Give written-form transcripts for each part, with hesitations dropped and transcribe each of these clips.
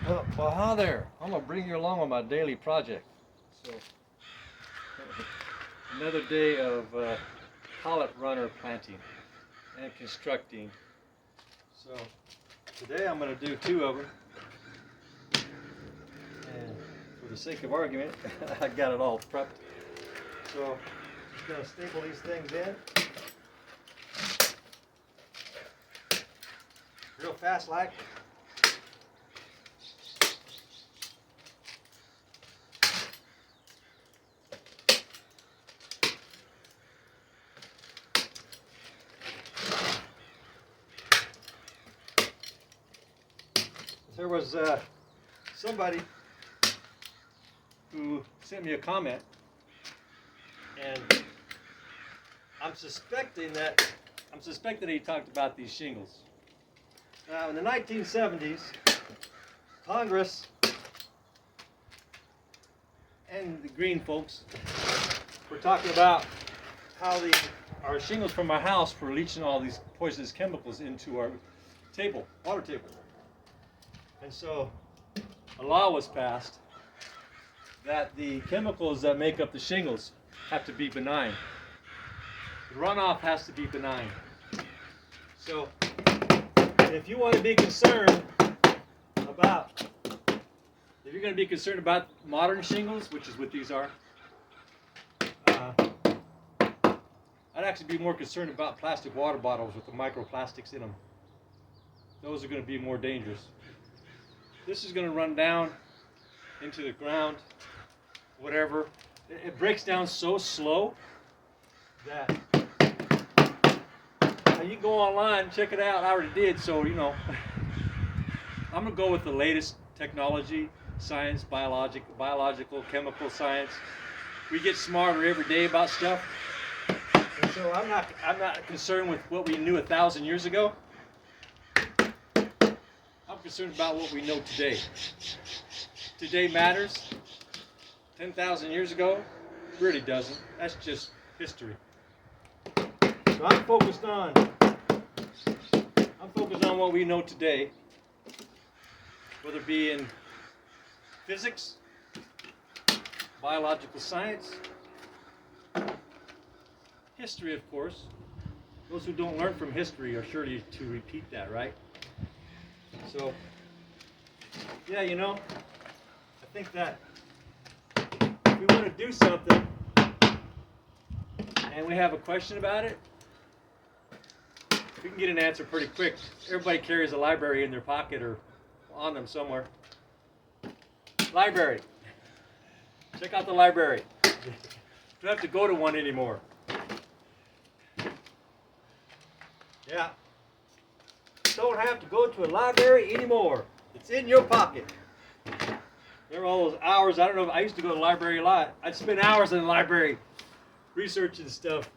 Well, hi there. I'm gonna bring you along on my daily project. So, another day of pallet runner planting and constructing. So, today I'm gonna do two of them. And for the sake of argument, I got it all prepped. So, just gonna staple these things in. Real fast like. There was somebody who sent me a comment, and I'm suspecting that he talked about these shingles. Now, in the 1970s, Congress and the green folks were talking about how our shingles from our house were leaching all these poisonous chemicals into our water table. And so a law was passed that the chemicals that make up the shingles have to be benign. The runoff has to be benign. So if you want to be concerned about, if you're going to be concerned about modern shingles, which is what these are, I'd actually be more concerned about plastic water bottles with the microplastics in them. Those are going to be more dangerous. This is going to run down into the ground, whatever. It breaks down so slow that you can go online, check it out. I already did, so you know. I'm going to go with the latest technology, science, biological, chemical science. We get smarter every day about stuff. And so I'm not concerned with what we knew 1,000 years ago. I'm concerned about what we know today. Today matters. 10,000 years ago, really doesn't. That's just history. So I'm focused on what we know today, whether it be in physics, biological science, history, of course. Those who don't learn from history are sure to repeat that, right? So, yeah, you know, I think that if we want to do something and we have a question about it, we can get an answer pretty quick. Everybody carries a library in their pocket or on them somewhere. Library. Check out the library. You don't have to go to one anymore. Yeah. Don't have to go to a library anymore. It's in your pocket. There were all those hours. I don't know. I used to go to the library a lot. I'd spend hours in the library researching stuff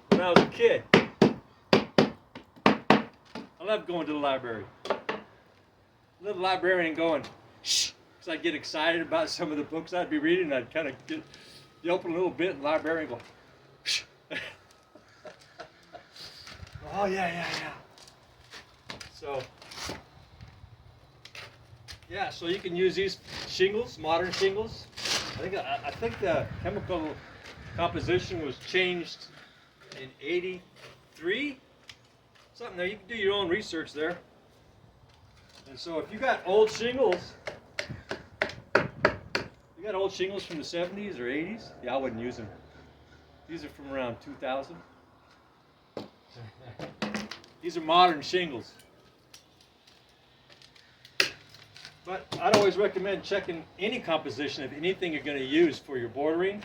when I was a kid. I loved going to the library. Little librarian going, shh, because I'd get excited about some of the books I'd be reading. I'd kind of open a little bit in the library and go, shh. Oh, yeah. So, yeah, so you can use these shingles, modern shingles. I think the chemical composition was changed in '83. Something there. You can do your own research there. And so if you got old shingles, from the 70s or 80s, yeah, I wouldn't use them. These are from around 2000. These are modern shingles. But I'd always recommend checking any composition of anything you're going to use for your bordering.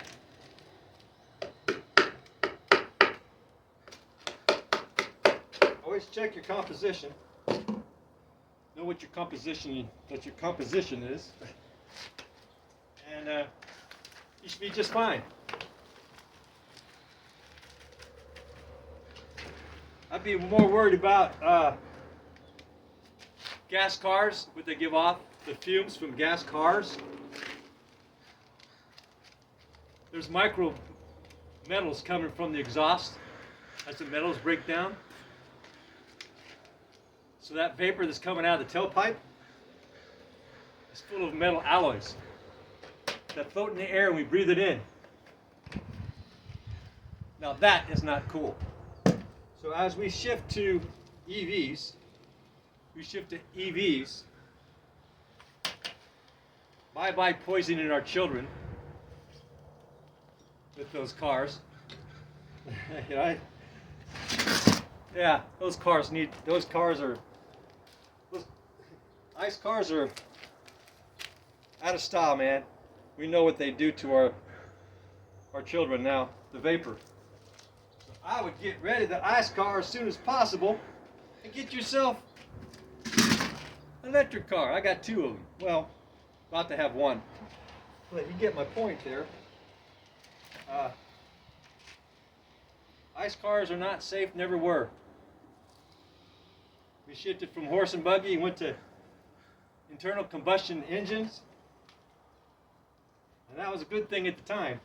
Always check your composition. Know what your composition is, and you should be just fine. I'd be more worried about gas cars, what they give off, the fumes from gas cars. There's micro metals coming from the exhaust as the metals break down. So that vapor that's coming out of the tailpipe is full of metal alloys that float in the air and we breathe it in. Now that is not cool. So as we shift to EVs, bye-bye poisoning our children with those cars. Yeah, those ICE cars are out of style, man. We know what they do to our children now, the vapor. So I would get ready the ICE car as soon as possible and get yourself an electric car. I got 2 of them. Well, about to have 1. But you get my point there. ICE cars are not safe, never were. We shifted from horse and buggy and went to internal combustion engines. And that was a good thing at the time.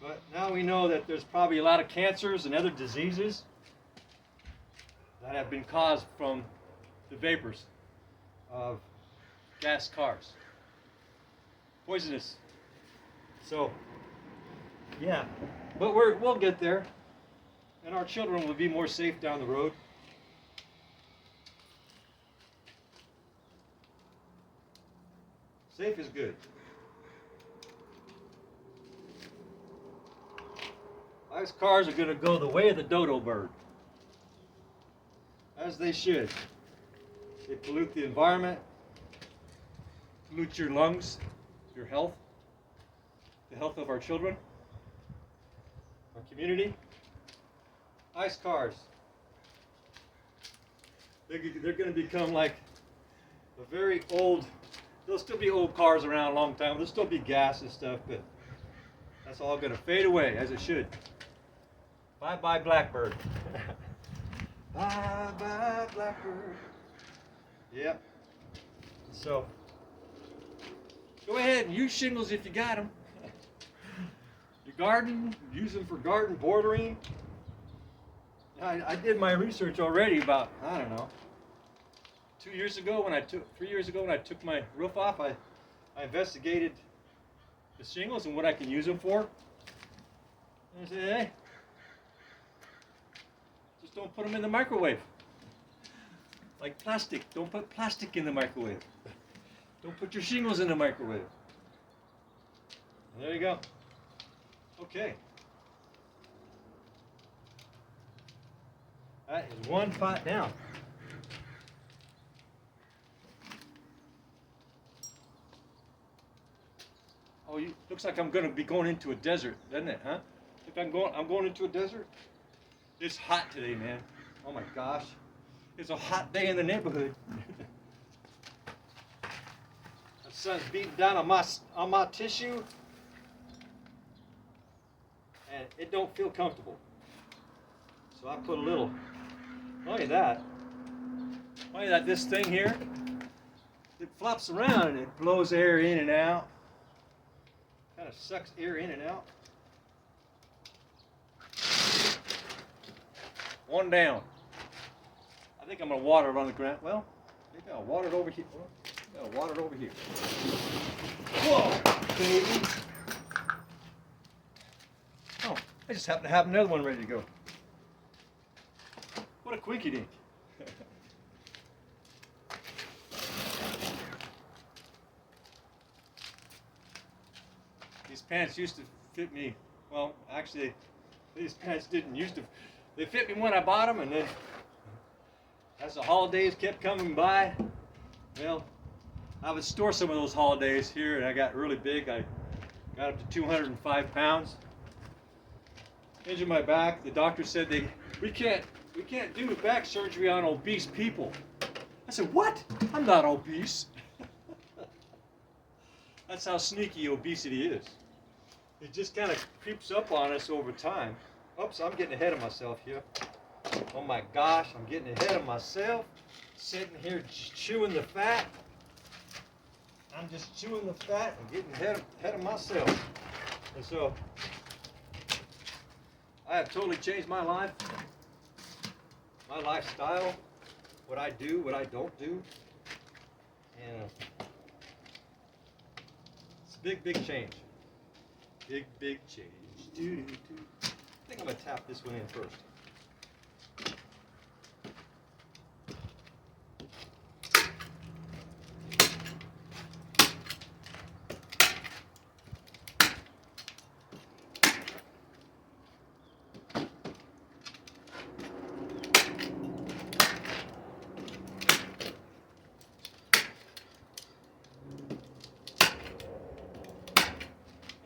But now we know that there's probably a lot of cancers and other diseases that have been caused from the vapors of gas cars. Poisonous. So, yeah. But we'll get there. And our children will be more safe down the road. Safe is good. ICE cars are going to go the way of the dodo bird. As they should. They pollute the environment, pollute your lungs, your health, the health of our children, our community. ICE cars. They're going to become like a very old, there'll still be old cars around a long time. There'll still be gas and stuff, but that's all going to fade away as it should. Bye-bye Blackbird. Bye-bye Blackbird. Yep. So, go ahead and use shingles if you got them. Your garden, use them for garden bordering. I did my research already about, I don't know, 3 years ago when I took my roof off, I investigated the shingles and what I can use them for. And I said, hey, just don't put them in the microwave. Like plastic, don't put plastic in the microwave. Don't put your shingles in the microwave. There you go. Okay. That is 1 pot down. Oh, looks like I'm going to be going into a desert, doesn't it, huh? Look, I'm going into a desert. It's hot today, man. Oh my gosh. It's a hot day in the neighborhood. The sun's beating down on my tissue, and it don't feel comfortable. So I put a little. Not only that, this thing here, it flops around and it blows air in and out. Kind of sucks air in and out. 1 down. I think I'm going to water it on the ground. Well, maybe I'll water it over here. I'll water it over here. Whoa, baby. Oh, I just happen to have another one ready to go. What a quinky dink. These pants used to fit me, well, actually, these pants didn't used to. They fit me when I bought them, and then as the holidays kept coming by, well, I would store some of those holidays here, and I got really big. I got up to 205 pounds. Injured my back. The doctor said we can't do back surgery on obese people. I said, what? I'm not obese. That's how sneaky obesity is. It just kind of creeps up on us over time. Oops, I'm getting ahead of myself here. Oh my gosh, I'm getting ahead of myself. Sitting here chewing the fat. I'm just chewing the fat and getting ahead of myself. And so, I have totally changed my life, my lifestyle, what I do, what I don't do. And it's a big, big change. Big, big change. I think I'm going to tap this one in first.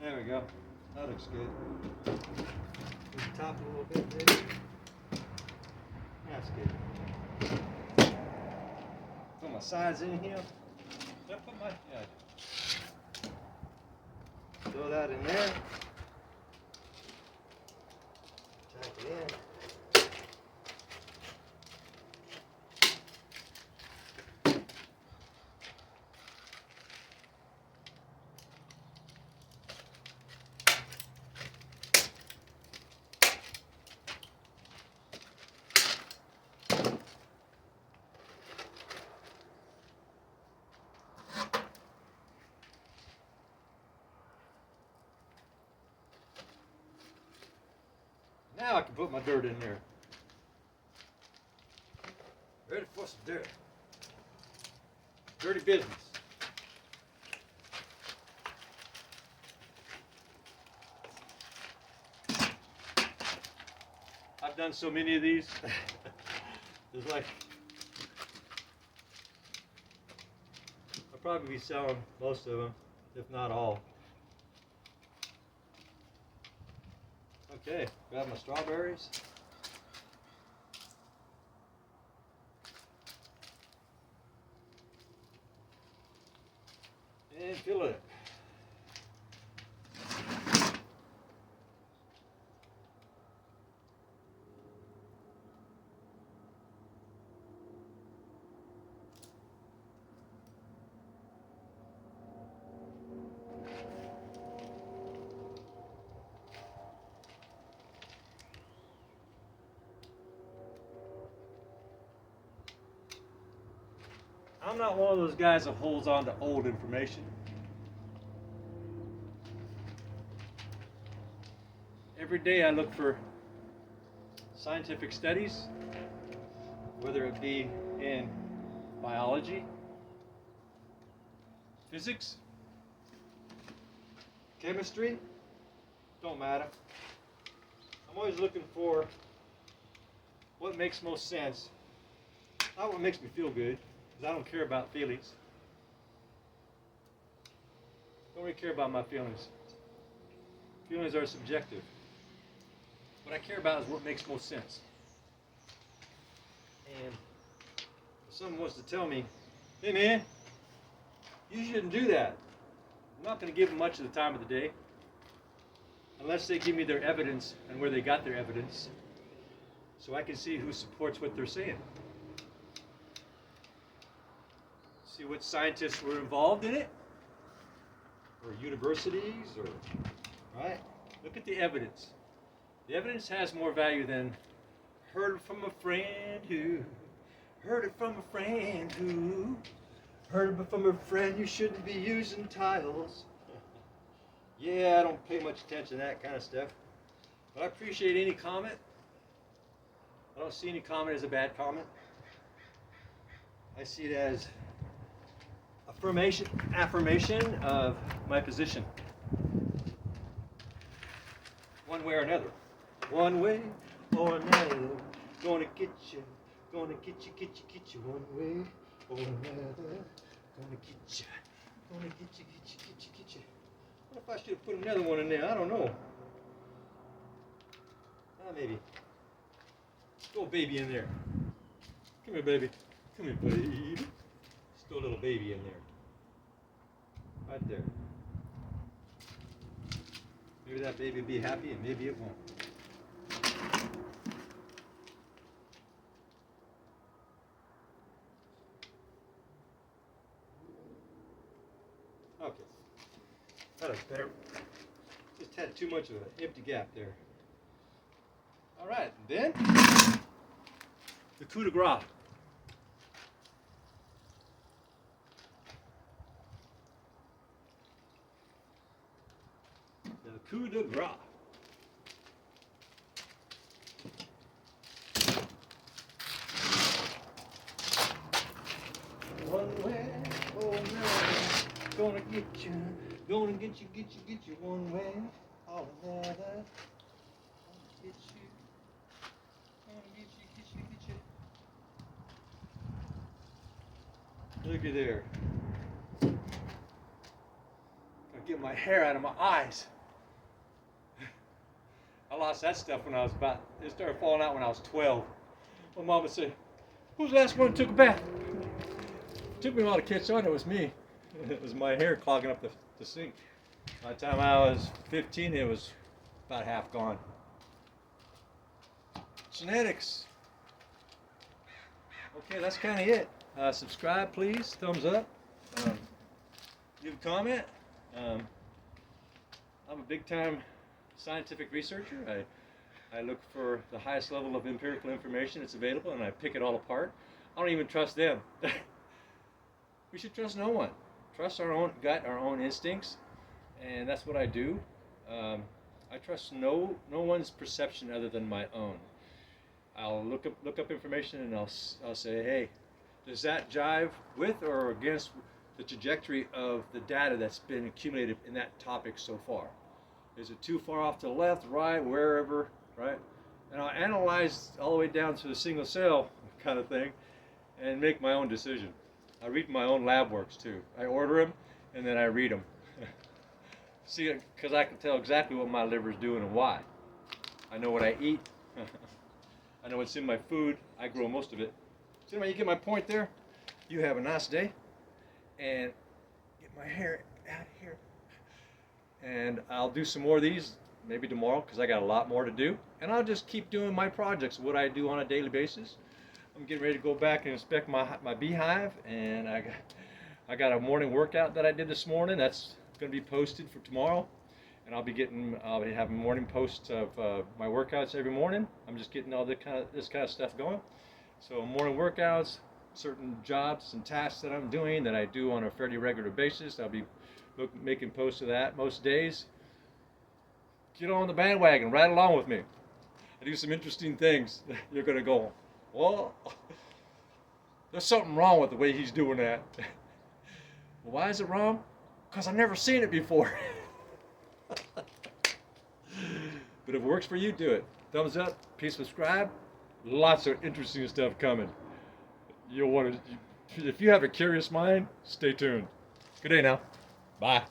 There we go. That looks good. Top it a little bit, maybe. That's good. Put my sides in here. Did I put my? Yeah, I did. Throw that in there. Tack it in. Now I can put my dirt in there. Ready for some dirt. Dirty business. I've done so many of these. There's like, I'll probably be selling most of them, if not all. Okay, grab my strawberries. And fill it. I'm not one of those guys that holds on to old information. Every day I look for scientific studies, whether it be in biology, physics, chemistry, don't matter. I'm always looking for what makes most sense, not what makes me feel good. Because I don't care about feelings. Don't really care about my feelings. Feelings are subjective. What I care about is what makes most sense. And if someone wants to tell me, hey man, you shouldn't do that, I'm not going to give them much of the time of the day. Unless they give me their evidence and where they got their evidence. So I can see who supports what they're saying. See what scientists were involved in it, or universities, or, right? Look at the evidence. The evidence has more value than heard it from a friend who, heard it from a friend who, heard it from a friend you shouldn't be using tiles. Yeah, I don't pay much attention to that kind of stuff, but I appreciate any comment. I don't see any comment as a bad comment. I see it as affirmation of my position. One way or another. One way or another. Gonna get you. Gonna get you. One way or another. Gonna get you. Gonna get you. What if I should have put another one in there? I don't know. Maybe. Throw a baby in there. Come here, baby. Come here, baby. Just throw a little baby in there. Right there. Maybe that baby will be happy and maybe it won't. Okay. That looks better. Just had too much of an empty gap there. Alright, then the coup de grace. coup de grace. One way, oh no, gonna get you one way, oh another, gonna get you, get you. Looky there. Gotta get my hair out of my eyes. I lost that stuff when I was it started falling out when I was 12. My mom would say, who's the last one who took a bath? It took me a while to catch on, it was me. It was my hair clogging up the sink. By the time I was 15, it was about half gone. Genetics. Okay, that's kind of it. Subscribe, please. Thumbs up. Leave a comment. I'm a big-time scientific researcher. I look for the highest level of empirical information that's available, and I pick it all apart. I don't even trust them. We should trust no one. Trust our own gut, our own instincts, and that's what I do. I trust no one's perception other than my own. I'll look up information, and I'll say, hey, does that jive with or against the trajectory of the data that's been accumulated in that topic so far? Is it too far off to the left, right, wherever, right? And I'll analyze all the way down to the single cell kind of thing and make my own decision. I read my own lab works too. I order them and then I read them. See, because I can tell exactly what my liver's doing and why. I know what I eat. I know what's in my food. I grow most of it. So anyway, you get my point there. You have a nice day. And get my hair out of here. And I'll do some more of these maybe tomorrow because I got a lot more to do. And I'll just keep doing my projects, what I do on a daily basis. I'm getting ready to go back and inspect my beehive, and I got a morning workout that I did this morning. That's going to be posted for tomorrow, and I'll be having morning posts of my workouts every morning. I'm just getting all this kind of stuff going. So morning workouts, certain jobs and tasks that I'm doing that I do on a fairly regular basis. I'll be making posts of that most days. Get on the bandwagon, ride along with me. I do some interesting things. You're going to go, well, there's something wrong with the way he's doing that. Well, why is it wrong? Because I've never seen it before. But if it works for you, do it. Thumbs up, please subscribe. Lots of interesting stuff coming. You'll want to, if you have a curious mind, stay tuned. Good day now. Bye.